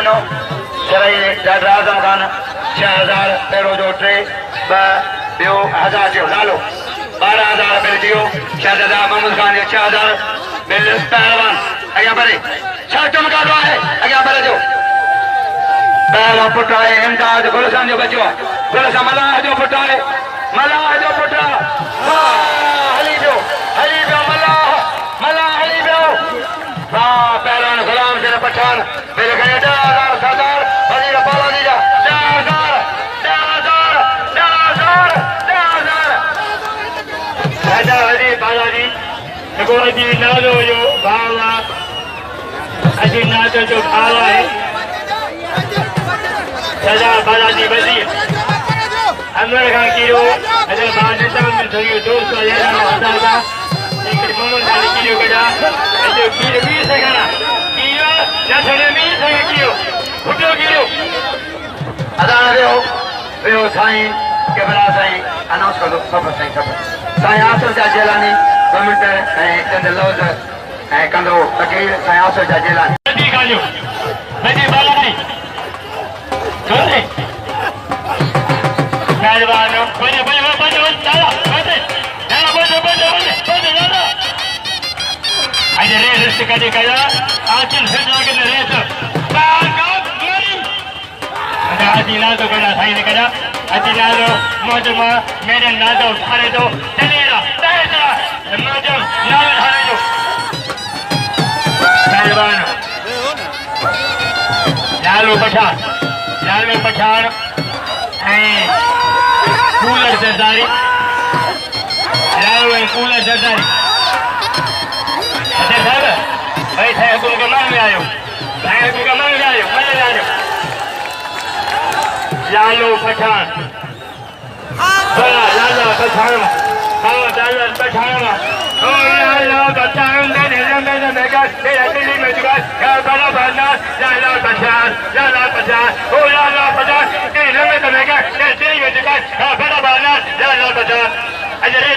9 शरई doctor Azam Khan 6000 पहिरों जो 3 ॿियो 1000 जो लालो 12000 बिल दियो शहजादा मोहम्मद खान जो 6000 बिल पहलवान अॻियां बढ़े छा चमकारो आहे अॻियां बढ़े जो पहलो पुट आहे इम्तियाज़ गुलशन जो बच्चो गुलशन मलाह जो पुट आहे मलाह जो पुट हली पियो मलाह हली पियो वाह पहलवान गुलाम सिर पठान बिल खणे 10,000 सरदार वज़ीर बालाजी जा 10,000 वज़ीर बालाजी जेको अजी नालो जो भाव आहे अजी नालो जो भाव आहे सरदार बालाजी वज़ीर अंदर खां कीरो अजल बादशाह में थोड़ी दोस्त आ जाना होता था लेकिन मोहम्मद अली कीरो कड़ा जो कीरो भी सगना कीरो या थोड़े भी सगे कीरो फुटो कीरो अदान वे साईं केबरा साईं अनाउंस कर दो सब साईं साईं आसर जा जेलानी गवर्नमेंट ए चंद लौज ए कंदो तकरीर साईं आसर जा जेलानी नदी काजो नदी बालाजी चले मेहरबान बजे चला अरे रेस कदे कया आखिर से जाके रेस अजीना तो कया साईं ने कया अजीना तो मौजमा मेरे ना तो थारे तो चलेगा तेरा मौजम ना थारे जो मेहरबान लालू पठान कूलर सरदारी लालू कूलर सरदारी अच्छा साहब भाई साहब को कमाल में आयो लालू पठान लाला पठान अजय